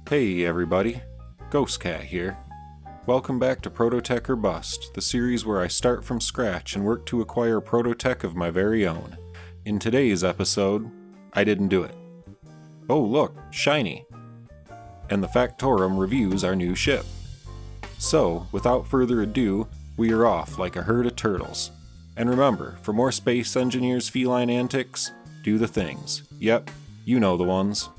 Hey everybody, Ghost Cat here. Welcome back to Prototech or Bust, the series where I start from scratch and work to acquire Prototech of my very own. In today's episode, I didn't do it. Oh look, shiny! And the Factorum reviews our new ship. So, without further ado, we are off like a herd of turtles. And remember, for more Space Engineers feline antics, do the things. Yep, you know the ones.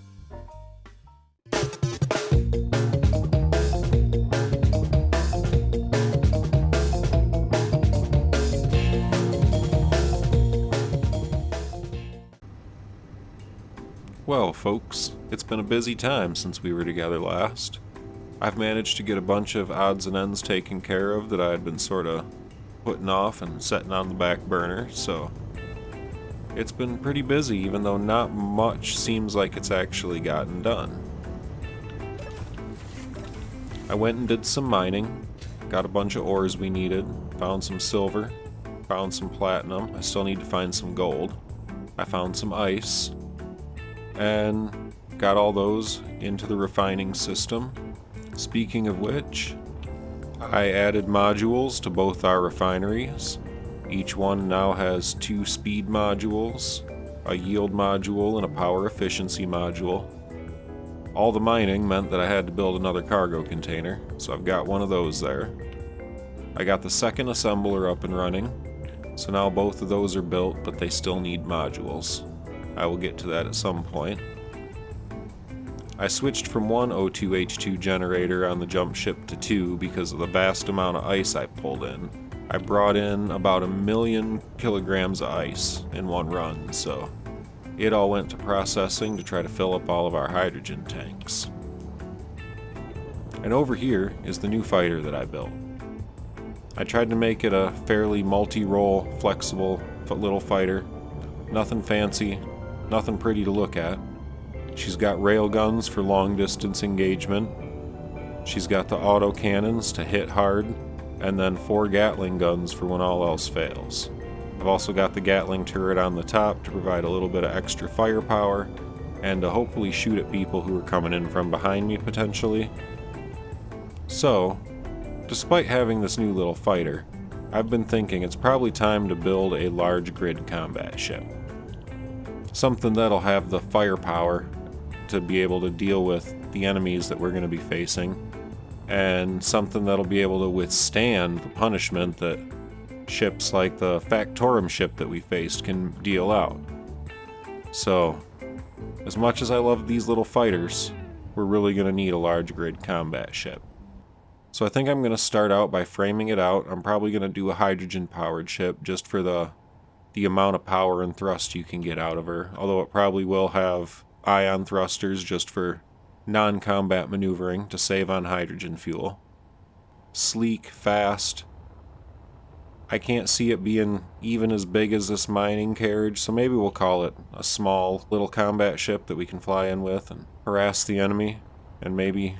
Well, folks, it's been a busy time since we were together last. I've managed to get a bunch of odds and ends taken care of that I had been sort of putting off and setting on the back burner, so it's been pretty busy, even though not much seems like it's actually gotten done. I went and did some mining, got a bunch of ores we needed, found some silver, found some platinum, I still need to find some gold, I found some ice, and got all those into the refining system. Speaking of which, I added modules to both our refineries. Each one now has 2 speed modules, a yield module, and a power efficiency module. All the mining meant that I had to build another cargo container, so I've got one of those there. I got the second assembler up and running, so now both of those are built, but they still need modules. I will get to that at some point. I switched from one O2H2 generator on the jump ship to 2 because of the vast amount of ice I pulled in. I brought in about 1,000,000 kilograms of ice in one run, so it all went to processing to try to fill up all of our hydrogen tanks. And over here is the new fighter that I built. I tried to make it a fairly multi-role, flexible little fighter. Nothing fancy, nothing pretty to look at. She's got rail guns for long distance engagement. She's got the auto cannons to hit hard, and then 4 Gatling guns for when all else fails. I've also got the Gatling turret on the top to provide a little bit of extra firepower, and to hopefully shoot at people who are coming in from behind me potentially. So, despite having this new little fighter, I've been thinking it's probably time to build a large grid combat ship. Something that'll have the firepower to be able to deal with the enemies that we're going to be facing, and something that'll be able to withstand the punishment that ships like the Factorum ship that we faced can deal out. So, as much as I love these little fighters, we're really going to need a large grid combat ship. So I think I'm going to start out by framing it out. I'm probably going to do a hydrogen powered ship just for the amount of power and thrust you can get out of her, although it probably will have ion thrusters just for non-combat maneuvering to save on hydrogen fuel. Sleek, fast. I can't see it being even as big as this mining carriage, so maybe we'll call it a small little combat ship that we can fly in with and harass the enemy, and maybe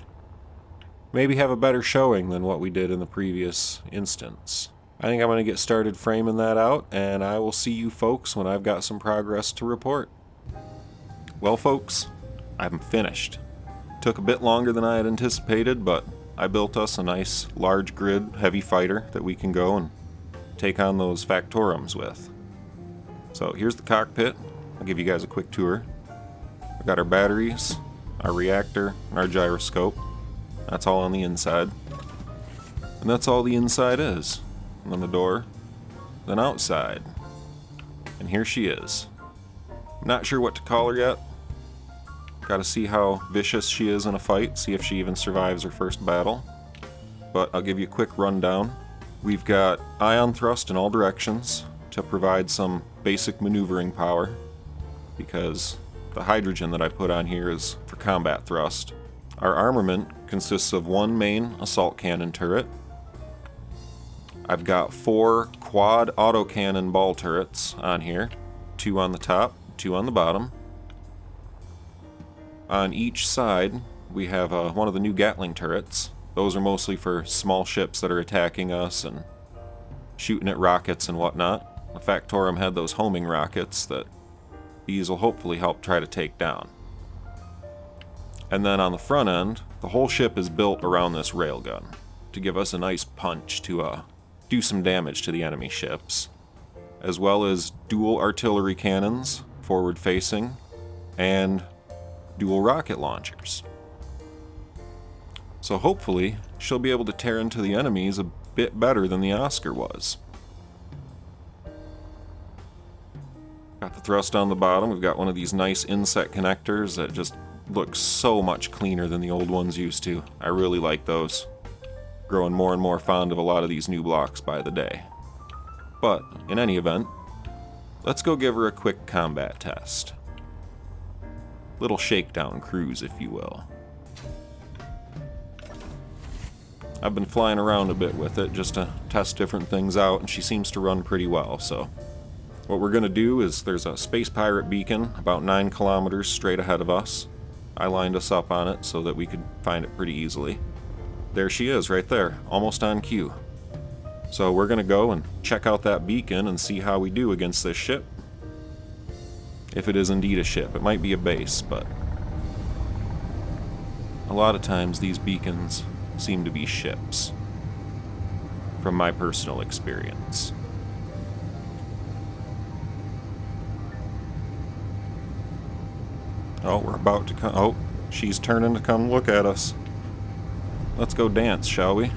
have a better showing than what we did in the previous instance. I think I'm going to get started framing that out, and I will see you folks when I've got some progress to report. Well folks, I'm finished. Took a bit longer than I had anticipated, but I built us a nice large grid heavy fighter that we can go and take on those Factorums with. So here's the cockpit. I'll give you guys a quick tour. We've got our batteries, our reactor, and our gyroscope. That's all on the inside. And that's all the inside is. And then the door, then outside. And here she is. I'm not sure what to call her yet. Gotta see how vicious she is in a fight, see if she even survives her first battle. But I'll give you a quick rundown. We've got ion thrust in all directions to provide some basic maneuvering power, because the hydrogen that I put on here is for combat thrust. Our armament consists of 1 main assault cannon turret. I've got 4 quad autocannon ball turrets on here, 2 on the top, 2 on the bottom. On each side, we have one of the new Gatling turrets. Those are mostly for small ships that are attacking us and shooting at rockets and whatnot. The Factorum had those homing rockets that these will hopefully help try to take down. And then on the front end, the whole ship is built around this railgun to give us a nice punch to do some damage to the enemy ships, as well as dual artillery cannons, forward facing, and dual rocket launchers. So hopefully, she'll be able to tear into the enemies a bit better than the Oscar was. Got the thrust on the bottom. We've got one of these nice inset connectors that just look so much cleaner than the old ones used to. I really like those. Growing more and more fond of a lot of these new blocks by the day. But, in any event, let's go give her a quick combat test. Little shakedown cruise, if you will. I've been flying around a bit with it just to test different things out, and she seems to run pretty well, so what we're going to do is there's a space pirate beacon about 9 kilometers straight ahead of us. I lined us up on it so that we could find it pretty easily. There she is, right there, almost on cue. So we're going to go and check out that beacon and see how we do against this ship. If it is indeed a ship. It might be a base, but a lot of times these beacons seem to be ships, from my personal experience. Oh, we're about to come. Oh, she's turning to come look at us. Let's go dance, shall we?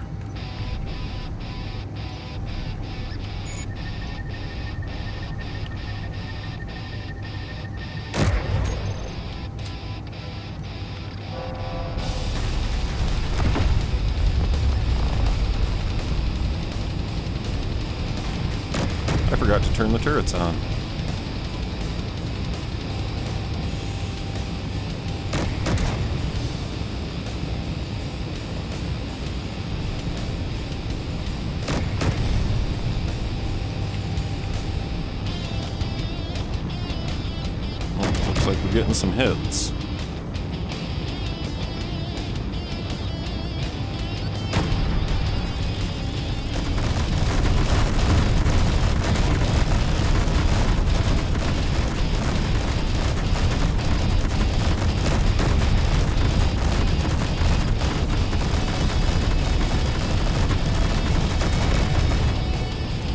I forgot to turn the turrets on. Well, looks like we're getting some hits.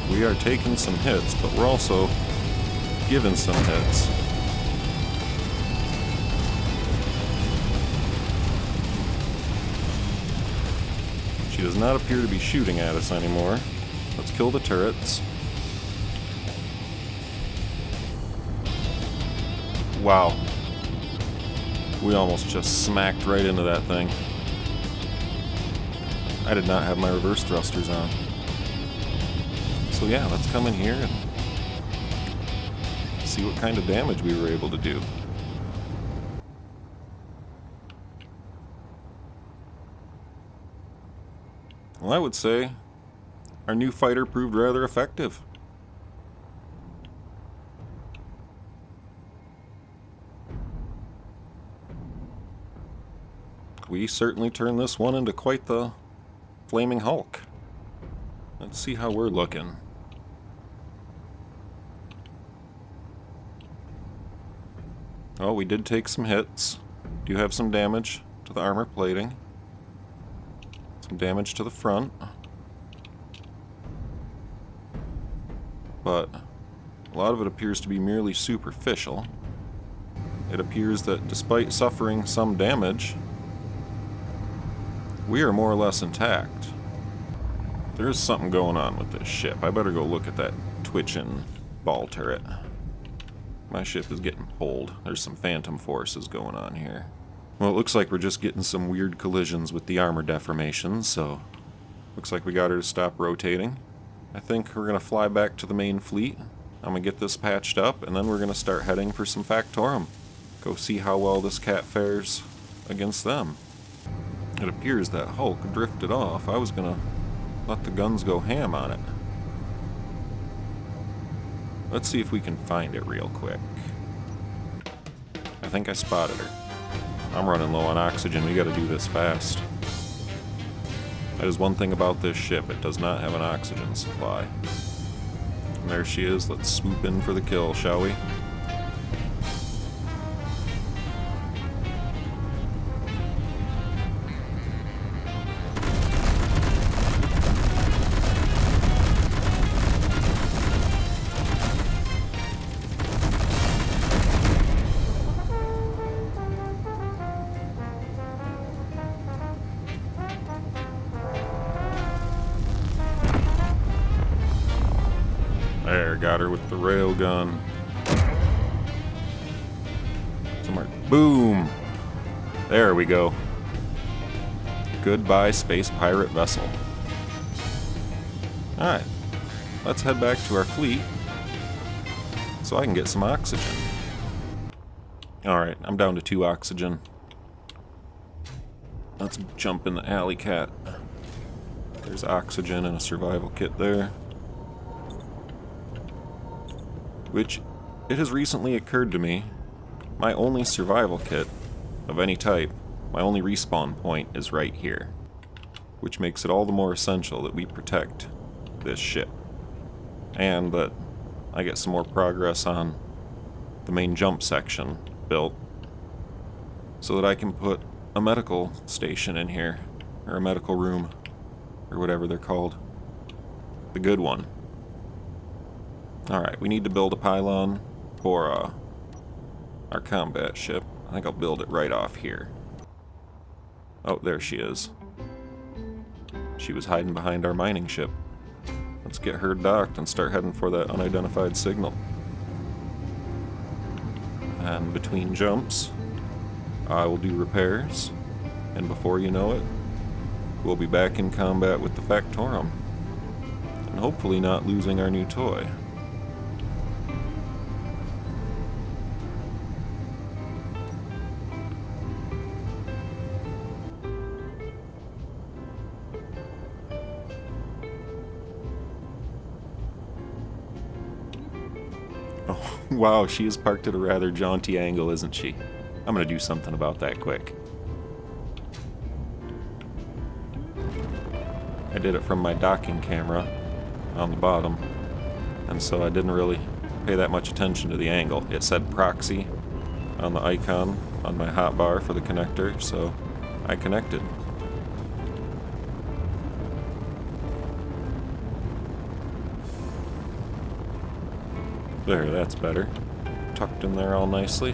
We are taking some hits, but we're also giving some hits. She does not appear to be shooting at us anymore. Let's kill the turrets. Wow. We almost just smacked right into that thing. I did not have my reverse thrusters on. So yeah, let's come in here and see what kind of damage we were able to do. Well, I would say our new fighter proved rather effective. We certainly turned this one into quite the flaming Hulk. Let's see how we're looking. Oh, we did take some hits. Do have some damage to the armor plating. Some damage to the front. But a lot of it appears to be merely superficial. It appears that despite suffering some damage, we are more or less intact. There's something going on with this ship. I better go look at that twitching ball turret. My ship is getting pulled. There's some phantom forces going on here. Well, it looks like we're just getting some weird collisions with the armor deformations, so looks like we got her to stop rotating. I think we're going to fly back to the main fleet. I'm going to get this patched up, and then we're going to start heading for some Factorum. Go see how well this cat fares against them. It appears that Hulk drifted off. I was going to let the guns go ham on it. Let's see if we can find it real quick. I think I spotted her. I'm running low on oxygen. We gotta do this fast. That is one thing about this ship. It does not have an oxygen supply. And there she is. Let's swoop in for the kill, shall we? got her with the railgun. Somewhere. Boom! There we go. Goodbye, space pirate vessel. Alright. Let's head back to our fleet so I can get some oxygen. Alright, I'm down to 2 oxygen. Let's jump in the alley cat. There's oxygen and a survival kit there. Which, it has recently occurred to me, my only survival kit of any type, my only respawn point is right here. Which makes it all the more essential that we protect this ship. And that I get some more progress on the main jump section built so that I can put a medical station in here, or a medical room, or whatever they're called. The good one. Alright, we need to build a pylon for our combat ship. I think I'll build it right off here. Oh, there she is. She was hiding behind our mining ship. Let's get her docked and start heading for that unidentified signal. And between jumps, I will do repairs, and before you know it, we'll be back in combat with the Factorum, and hopefully not losing our new toy. Oh, wow, she is parked at a rather jaunty angle, isn't she? I'm gonna do something about that quick. I did it from my docking camera on the bottom, and so I didn't really pay that much attention to the angle. It said proxy on the icon on my hotbar for the connector, so I connected. There, that's better. Tucked in there all nicely.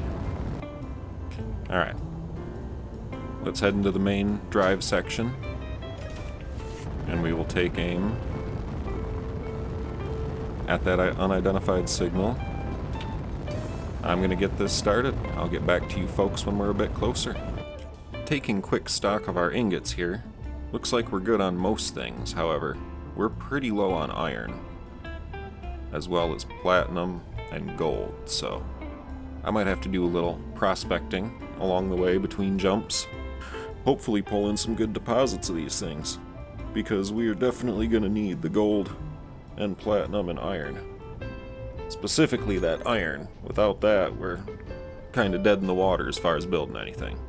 Alright. Let's head into the main drive section. And we will take aim at that unidentified signal. I'm going to get this started. I'll get back to you folks when we're a bit closer. Taking quick stock of our ingots here. Looks like we're good on most things, however, we're pretty low on iron, as well as platinum and gold, so I might have to do a little prospecting along the way between jumps. Hopefully pull in some good deposits of these things, because we are definitely going to need the gold and platinum and iron. Specifically that iron. Without that, we're kind of dead in the water as far as building anything.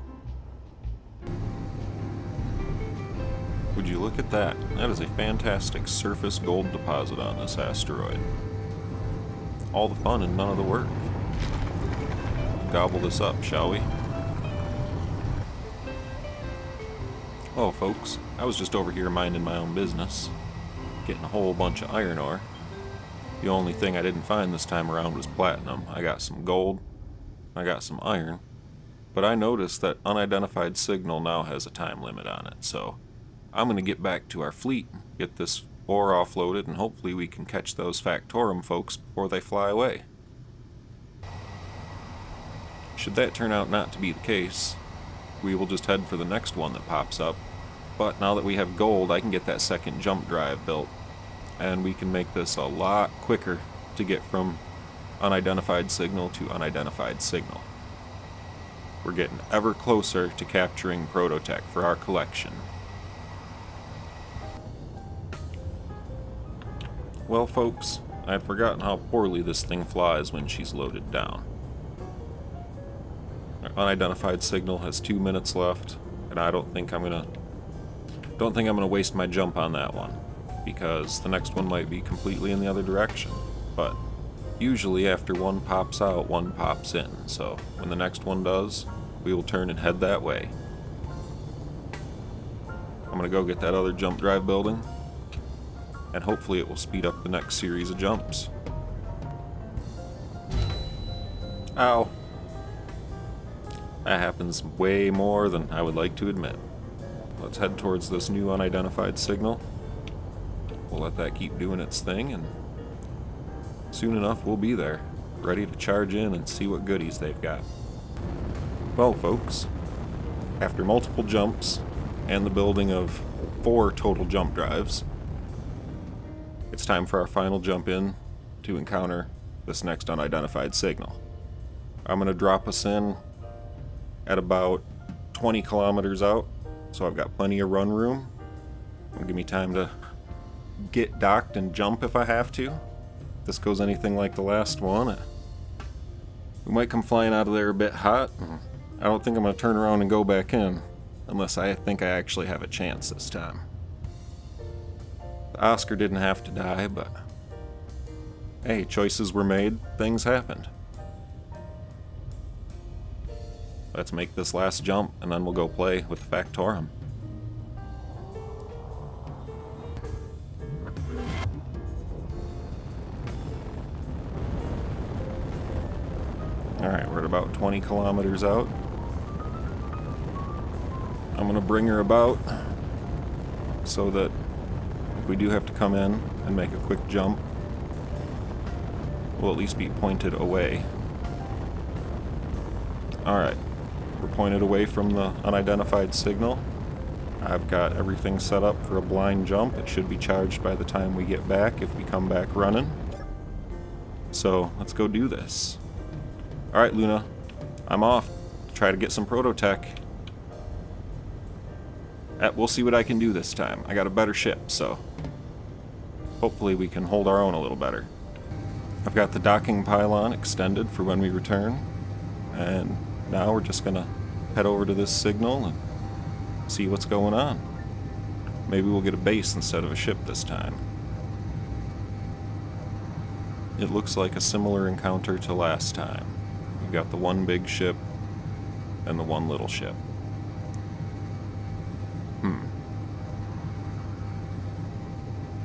Would you look at that? That is a fantastic surface gold deposit on this asteroid. All the fun and none of the work. Gobble this up, shall we? Oh, folks, I was just over here minding my own business, getting a whole bunch of iron ore. The only thing I didn't find this time around was platinum. I got some gold, I got some iron, but I noticed that unidentified signal now has a time limit on it, so I'm going to get back to our fleet, get this ore offloaded, and hopefully we can catch those Factorum folks before they fly away. Should that turn out not to be the case, we will just head for the next one that pops up. But now that we have gold, I can get that second jump drive built, and we can make this a lot quicker to get from unidentified signal to unidentified signal. We're getting ever closer to capturing Prototech for our collection. Well, folks, I had forgotten how poorly this thing flies when she's loaded down. Our unidentified signal has 2 minutes left, and I don't think I'm gonna waste my jump on that one, because the next one might be completely in the other direction. But usually after one pops out, one pops in, so when the next one does, we will turn and head that way. I'm gonna go get that other jump drive building, and hopefully it will speed up the next series of jumps. Ow. That happens way more than I would like to admit. Let's head towards this new unidentified signal. We'll let that keep doing its thing and soon enough we'll be there, ready to charge in and see what goodies they've got. Well, folks, after multiple jumps and the building of 4 total jump drives, it's time for our final jump in to encounter this next unidentified signal. I'm going to drop us in at about 20 kilometers out, so I've got plenty of run room. It'll give me time to get docked and jump if I have to. If this goes anything like the last one, we might come flying out of there a bit hot. I don't think I'm going to turn around and go back in, unless I think I actually have a chance this time. The Oscar didn't have to die, but hey, choices were made, things happened. Let's make this last jump, and then we'll go play with the Factorum. Alright, we're at about 20 kilometers out. I'm going to bring her about so that if we do have to come in and make a quick jump, we'll at least be pointed away. Alright, we're pointed away from the unidentified signal. I've got everything set up for a blind jump. It should be charged by the time we get back if we come back running. So let's go do this. Alright, Luna, I'm off to try to get some Prototech. We'll see what I can do this time. I got a better ship, so hopefully we can hold our own a little better. I've got the docking pylon extended for when we return, and now we're just gonna head over to this signal and see what's going on. Maybe we'll get a base instead of a ship this time. It looks like a similar encounter to last time. We've got the one big ship and the one little ship.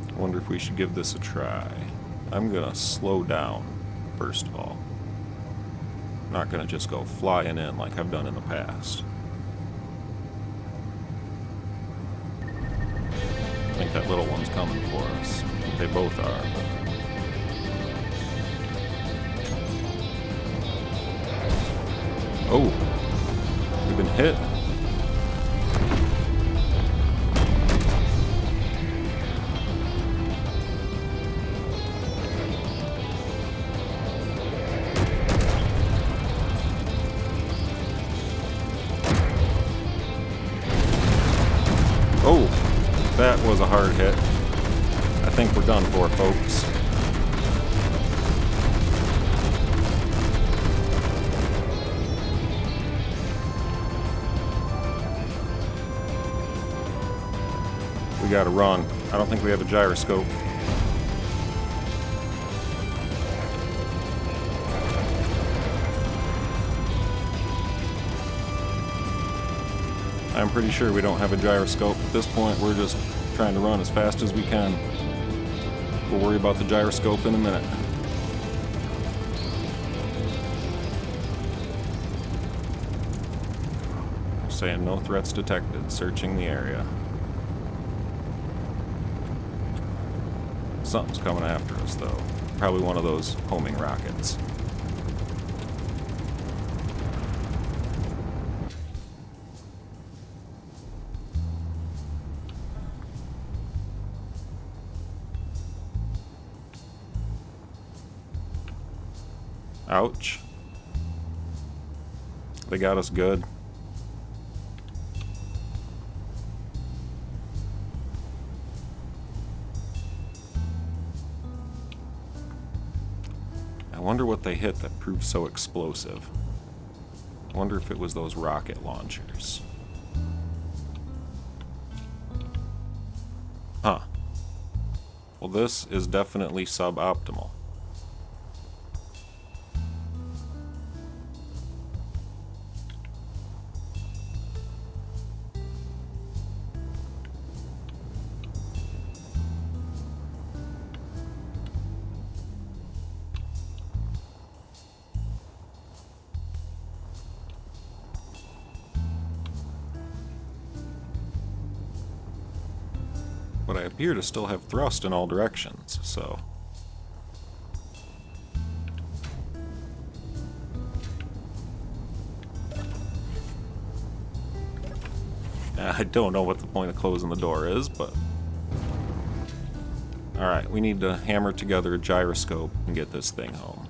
I wonder if we should give this a try. I'm gonna slow down, first of all. I'm not gonna just go flying in like I've done in the past. I think that little one's coming for us. They both are. Oh, we've been hit. Oh, that was a hard hit. I think we're done for, folks. We gotta run. I don't think we have a gyroscope. I'm pretty sure we don't have a gyroscope. At this point, we're just trying to run as fast as we can. We'll worry about the gyroscope in a minute. Saying no threats detected, searching the area. Something's coming after us, though. Probably one of those homing rockets. Ouch. They got us good. I wonder what they hit that proved so explosive. I wonder if it was those rocket launchers. Huh. Well, this is definitely suboptimal. But I appear to still have thrust in all directions, so I don't know what the point of closing the door is, but... Alright, we need to hammer together a gyroscope and get this thing home.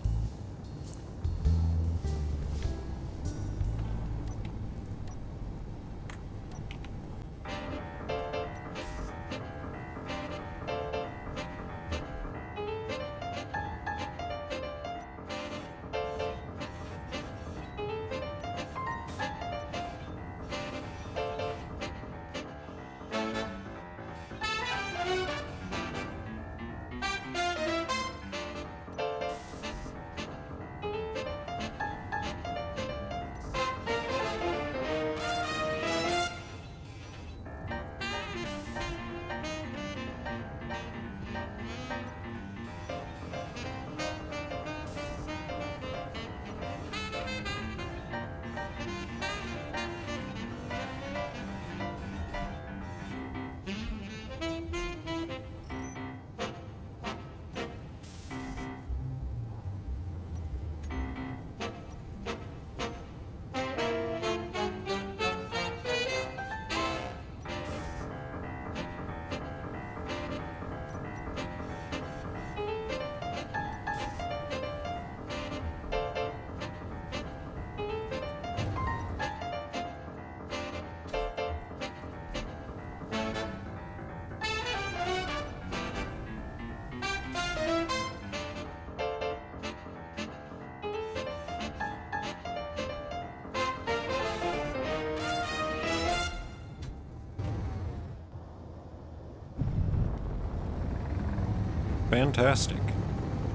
Fantastic.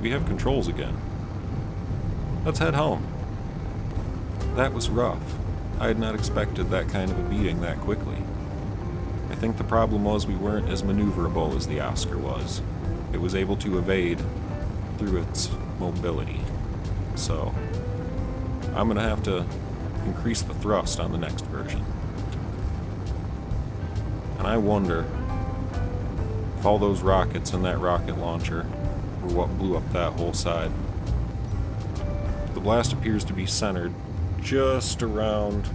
We have controls again. Let's head home. That was rough. I had not expected that kind of a beating that quickly. I think the problem was we weren't as maneuverable as the Oscar was. It was able to evade through its mobility. So, I'm gonna have to increase the thrust on the next version. And I wonder if all those rockets in that rocket launcher were what blew up that whole side. The blast appears to be centered just around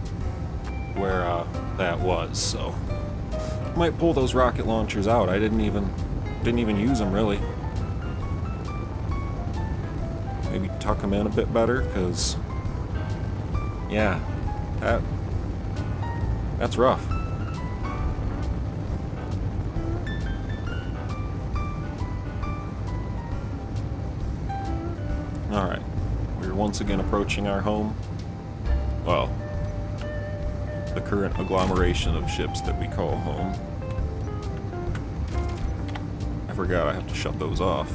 where that was, so I might pull those rocket launchers out. I didn't even use them really. Maybe tuck them in a bit better, because yeah, that's rough. Alright, we're once again approaching our home. Well, the current agglomeration of ships that we call home. I forgot I have to shut those off.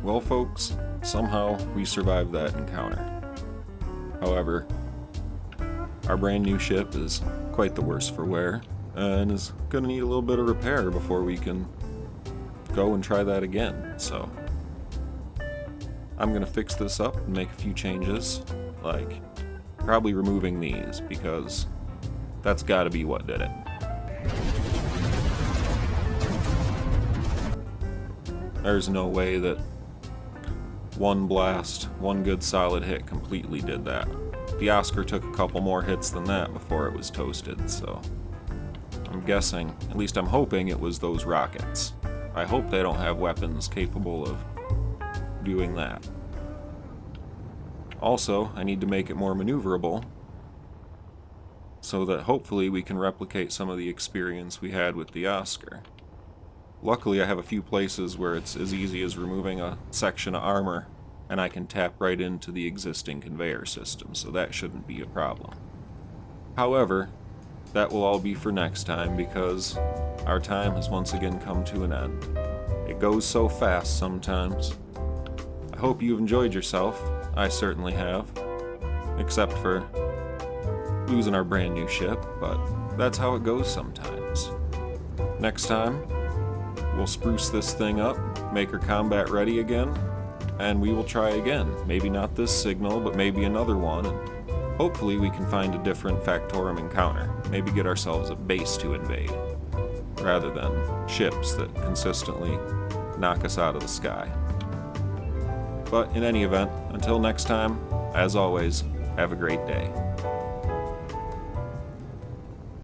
Well, folks, somehow we survived that encounter. However, our brand new ship is quite the worse for wear, and is gonna need a little bit of repair before we can go and try that again, so I'm gonna fix this up and make a few changes, like probably removing these, because that's gotta be what did it. There's no way that one blast, one good solid hit completely did that. The Oscar took a couple more hits than that before it was toasted, so I'm guessing, at least I'm hoping, it was those rockets. I hope they don't have weapons capable of doing that. Also, I need to make it more maneuverable so that hopefully we can replicate some of the experience we had with the Oscar. Luckily, I have a few places where it's as easy as removing a section of armor, and I can tap right into the existing conveyor system, so that shouldn't be a problem. However, that will all be for next time, because our time has once again come to an end. It goes so fast sometimes. I hope you've enjoyed yourself. I certainly have. except for losing our brand new ship, but that's how it goes sometimes. Next time, we'll spruce this thing up, make her combat ready again, and we will try again. Maybe not this signal, but maybe another one, and hopefully we can find a different Factorum encounter. Maybe get ourselves a base to invade, rather than ships that consistently knock us out of the sky. But in any event, until next time, as always, have a great day.